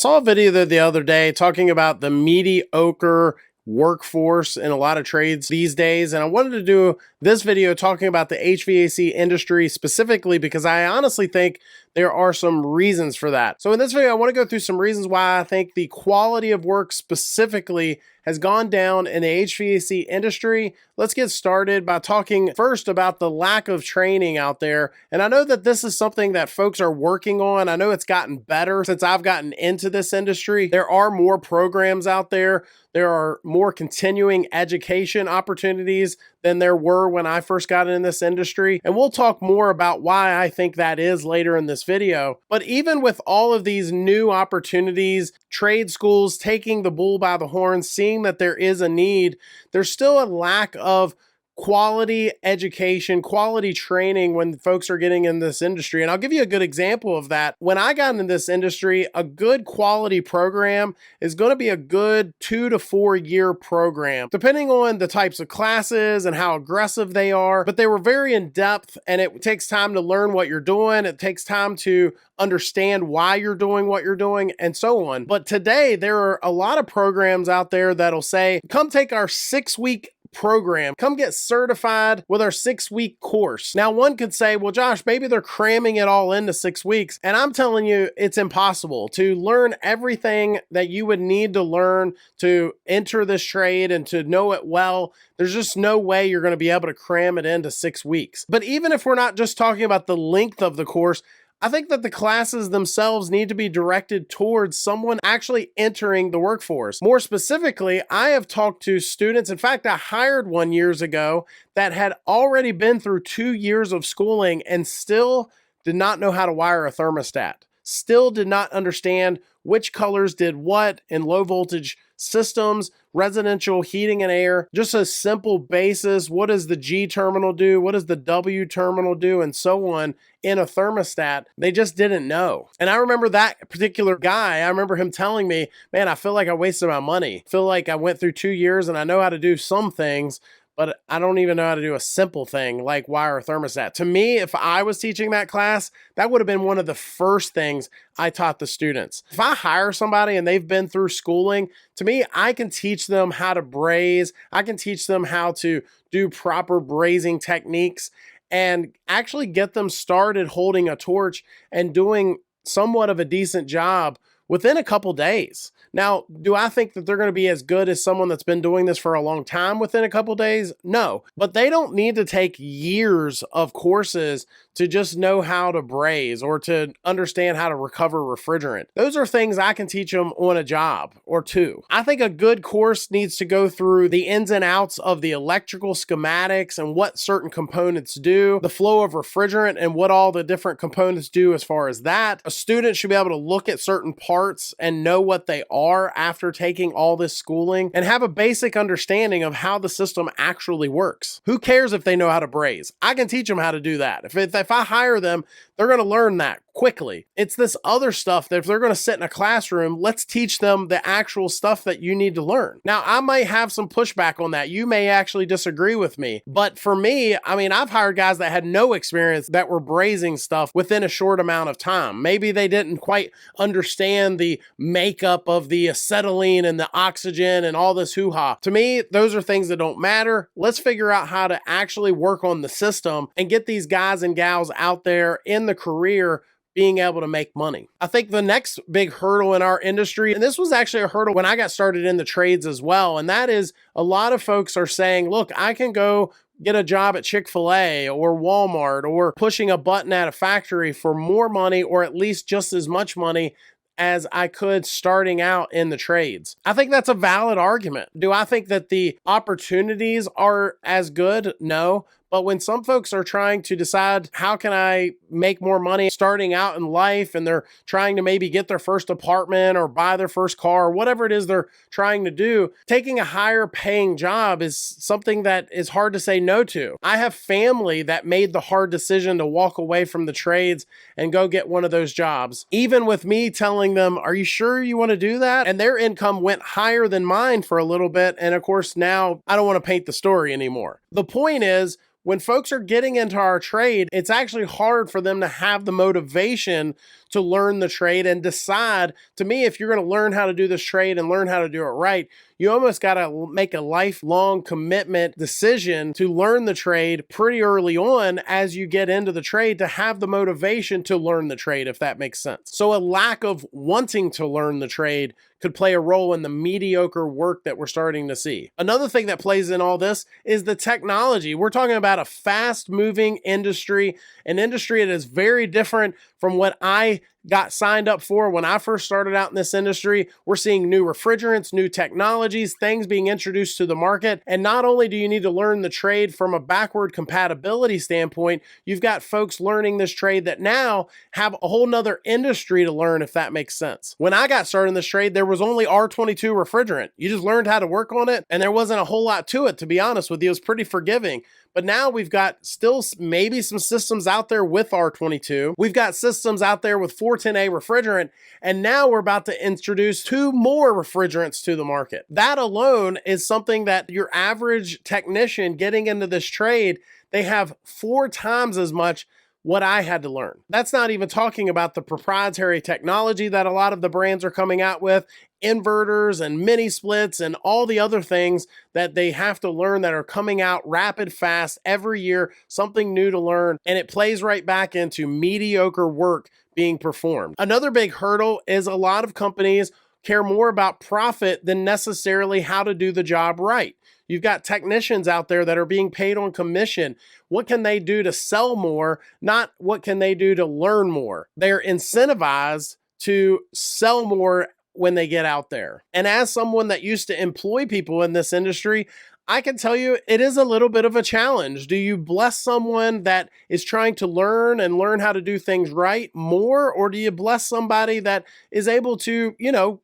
saw a video the other day talking about the mediocre workforce in a lot of trades these days, and I wanted to do this video talking about the HVAC industry specifically because I honestly think there are some reasons for that. So in this video, I want to go through some reasons why I think the quality of work specifically has gone down in the HVAC industry. Let's get started by talking first about the lack of training out there. And I know that this is something that folks are working on. I know it's gotten better since I've gotten into this industry. There are more programs out there. There are more continuing education opportunities than there were when I first got in this industry. And we'll talk more about why I think that is later in this video. But even with all of these new opportunities, trade schools taking the bull by the horns, seeing that there is a need, there's still a lack of quality education, quality training when folks are getting in this industry. And I'll give you a good example of that. When I got into this industry, a good quality program is going to be a good 2 to 4 year program, depending on the types of classes and how aggressive they are. But they were very in depth, and it takes time to learn what you're doing. It takes time to understand why you're doing what you're doing and so on. But today there are a lot of programs out there that'll say, come take our 6-week program. Come get certified with our 6-week course. Now, one could say, well, Josh, maybe they're cramming it all into 6 weeks. And I'm telling you, it's impossible to learn everything that you would need to learn to enter this trade and to know it well. There's just no way you're going to be able to cram it into 6 weeks. But even if we're not just talking about the length of the course, I think that the classes themselves need to be directed towards someone actually entering the workforce. More specifically, I have talked to students. In fact, I hired one years ago that had already been through 2 years of schooling and still did not know how to wire a thermostat. Still did not understand which colors did what in low voltage systems, residential heating and air, just a simple basis. What does the G terminal do? What does the W terminal do? And so on in a thermostat. They just didn't know. And I remember that particular guy, I remember him telling me, man, I feel like I wasted my money. I feel like I went through 2 years and I know how to do some things, but I don't even know how to do a simple thing like wire a thermostat. To me, if I was teaching that class, that would have been one of the first things I taught the students. If I hire somebody and they've been through schooling, to me, I can teach them how to braze. I can teach them how to do proper brazing techniques and actually get them started holding a torch and doing somewhat of a decent job within a couple days. Now, do I think that they're going to be as good as someone that's been doing this for a long time within a couple days? No, but they don't need to take years of courses to just know how to braze or to understand how to recover refrigerant. Those are things I can teach them on a job or two. I think a good course needs to go through the ins and outs of the electrical schematics and what certain components do, the flow of refrigerant and what all the different components do as far as that. A student should be able to look at certain parts and know what they are after taking all this schooling and have a basic understanding of how the system actually works. Who cares if they know how to braze? I can teach them how to do that. If I hire them, they're going to learn that quickly. It's this other stuff that if they're going to sit in a classroom, let's teach them the actual stuff that you need to learn. Now, I might have some pushback on that. You may actually disagree with me. But for me, I mean, I've hired guys that had no experience that were brazing stuff within a short amount of time. Maybe they didn't quite understand the makeup of the acetylene and the oxygen and all this hoo-ha. To me, those are things that don't matter. Let's figure out how to actually work on the system and get these guys and gals out there in the career being able to make money. I think the next big hurdle in our industry, and this was actually a hurdle when I got started in the trades as well, and that is a lot of folks are saying, look, I can go get a job at Chick-fil-A or Walmart or pushing a button at a factory for more money or at least just as much money as I could starting out in the trades. I think that's a valid argument. Do I think that the opportunities are as good? No. But when some folks are trying to decide, how can I make more money starting out in life, and they're trying to maybe get their first apartment or buy their first car or whatever it is they're trying to do, taking a higher paying job is something that is hard to say no to. I have family that made the hard decision to walk away from the trades and go get one of those jobs. Even with me telling them, are you sure you want to do that? And their income went higher than mine for a little bit. And of course, now I don't want to paint the story anymore. The point is, when folks are getting into our trade, it's actually hard for them to have the motivation to learn the trade and decide. To me, if you're going to learn how to do this trade and learn how to do it right, you almost got to make a lifelong commitment decision to learn the trade pretty early on as you get into the trade to have the motivation to learn the trade, if that makes sense. So a lack of wanting to learn the trade could play a role in the mediocre work that we're starting to see. Another thing that plays in all this is the technology. We're talking about a fast-moving industry, an industry that is very different from what I got signed up for when I first started out in this industry. We're seeing new refrigerants, new technologies, things being introduced to the market. And not only do you need to learn the trade from a backward compatibility standpoint, you've got folks learning this trade that now have a whole nother industry to learn, if that makes sense. When I got started in this trade, there was only R22 refrigerant. You just learned how to work on it, and there wasn't a whole lot to it, to be honest with you. It was pretty forgiving. But now we've got still maybe some systems out there with R22. We've got systems out there with 410A refrigerant, and now we're about to introduce 2 more refrigerants to the market. That alone is something that your average technician getting into this trade, they have 4 times as much what I had to learn. That's not even talking about the proprietary technology that a lot of the brands are coming out with, inverters and mini splits and all the other things that they have to learn that are coming out rapid, fast, every year, something new to learn. And it plays right back into mediocre work being performed. Another big hurdle is a lot of companies care more about profit than necessarily how to do the job right. You've got technicians out there that are being paid on commission. What can they do to sell more? Not what can they do to learn more. They're incentivized to sell more when they get out there. And as someone that used to employ people in this industry, I can tell you it is a little bit of a challenge. Do you bless someone that is trying to learn and learn how to do things right more, or do you bless somebody that is able to,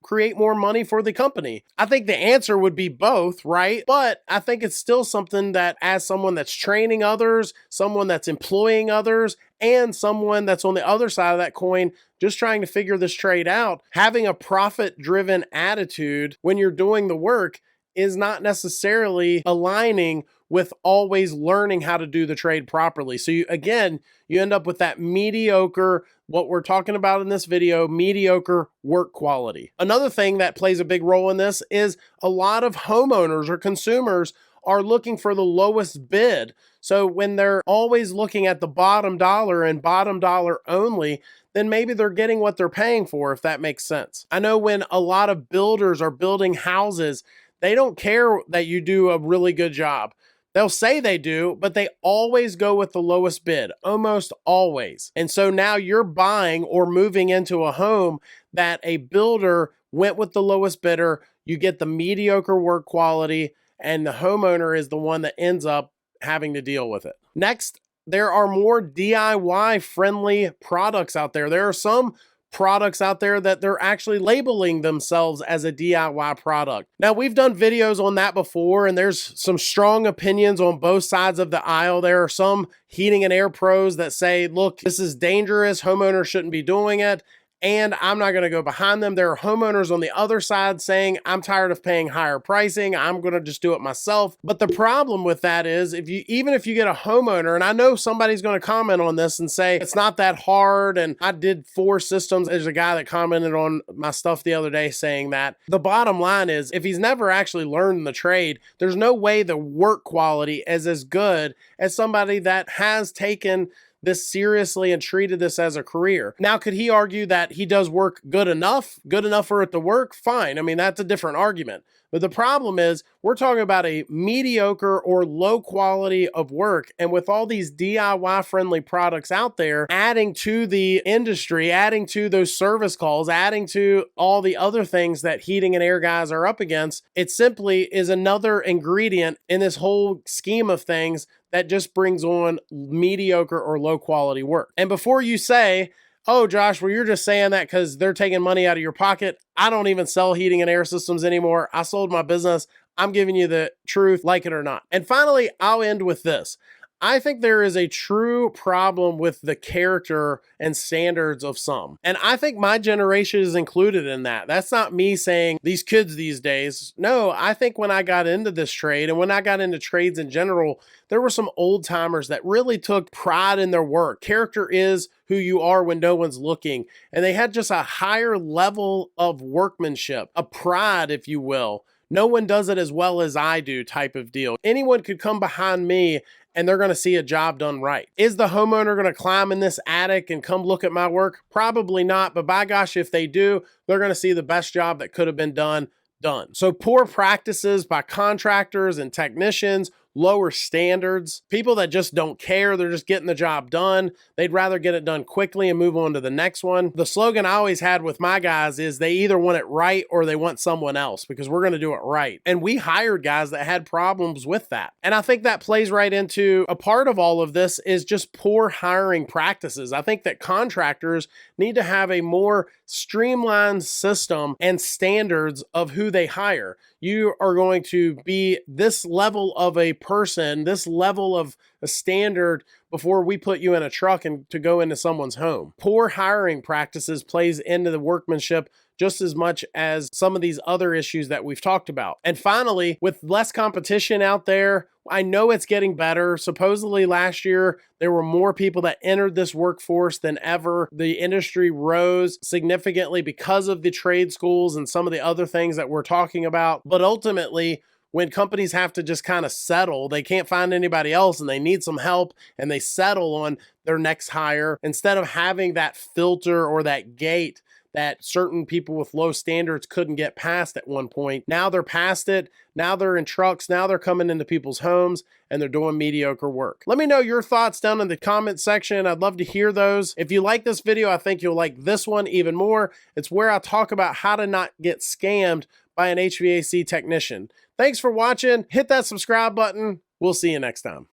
create more money for the company? I think the answer would be both, right? But I think it's still something that, as someone that's training others, someone that's employing others, and someone that's on the other side of that coin, just trying to figure this trade out, having a profit-driven attitude when you're doing the work is not necessarily aligning with always learning how to do the trade properly. So you end up with that mediocre, what we're talking about in this video, mediocre work quality. Another thing that plays a big role in this is a lot of homeowners or consumers are looking for the lowest bid. So when they're always looking at the bottom dollar and bottom dollar only, then maybe they're getting what they're paying for, if that makes sense. I know when a lot of builders are building houses, they don't care that you do a really good job. They'll say they do, but they always go with the lowest bid, almost always. And so now you're buying or moving into a home that a builder went with the lowest bidder. You get the mediocre work quality, and the homeowner is the one that ends up having to deal with it. Next, there are more DIY friendly products out there. There are some products out there that they're actually labeling themselves as a DIY product. Now, we've done videos on that before, and there's some strong opinions on both sides of the aisle. There are some heating and air pros that say, look, this is dangerous, homeowners shouldn't be doing it, and I'm not going to go behind them. There are homeowners on the other side saying, I'm tired of paying higher pricing, I'm going to just do it myself. But the problem with that is, even if you get a homeowner, and I know somebody's going to comment on this and say, it's not that hard, and I did 4 systems. There's a guy that commented on my stuff the other day saying that. The bottom line is, if he's never actually learned the trade, there's no way the work quality is as good as somebody that has taken this seriously and treated this as a career. Now, could he argue that he does work good enough for it to work? Fine. I mean, that's a different argument. But the problem is, we're talking about a mediocre or low quality of work. And with all these DIY friendly products out there, adding to the industry, adding to those service calls, adding to all the other things that heating and air guys are up against, it simply is another ingredient in this whole scheme of things that just brings on mediocre or low quality work. And before you say, oh, Josh, well, you're just saying that because they're taking money out of your pocket. I don't even sell heating and air systems anymore. I sold my business. I'm giving you the truth, like it or not. And finally, I'll end with this. I think there is a true problem with the character and standards of some. And I think my generation is included in that. That's not me saying these kids these days. No, I think when I got into this trade and when I got into trades in general, there were some old timers that really took pride in their work. Character is who you are when no one's looking. And they had just a higher level of workmanship, a pride, if you will. No one does it as well as I do type of deal. Anyone could come behind me and they're going to see a job done right. Is the homeowner going to climb in this attic and come look at my work? Probably not, but by gosh, if they do, they're going to see the best job that could have been done. So poor practices by contractors and technicians, lower standards, people that just don't care. They're just getting the job done. They'd rather get it done quickly and move on to the next one. The slogan I always had with my guys is they either want it right or they want someone else, because we're going to do it right. And we hired guys that had problems with that. And I think that plays right into a part of all of this is just poor hiring practices. I think that contractors need to have a more streamlined system and standards of who they hire. You are going to be this level of a person, this level of a standard before we put you in a truck and to go into someone's home. Poor hiring practices plays into the workmanship just as much as some of these other issues that we've talked about. And finally, with less competition out there, I know it's getting better. Supposedly last year, there were more people that entered this workforce than ever. The industry rose significantly because of the trade schools and some of the other things that we're talking about. But ultimately, when companies have to just kind of settle, they can't find anybody else and they need some help and they settle on their next hire instead of having that filter or that gate that certain people with low standards couldn't get past at one point. Now they're past it. Now they're in trucks. Now they're coming into people's homes and they're doing mediocre work. Let me know your thoughts down in the comment section. I'd love to hear those. If you like this video, I think you'll like this one even more. It's where I talk about how to not get scammed by an HVAC technician. Thanks for watching. Hit that subscribe button. We'll see you next time.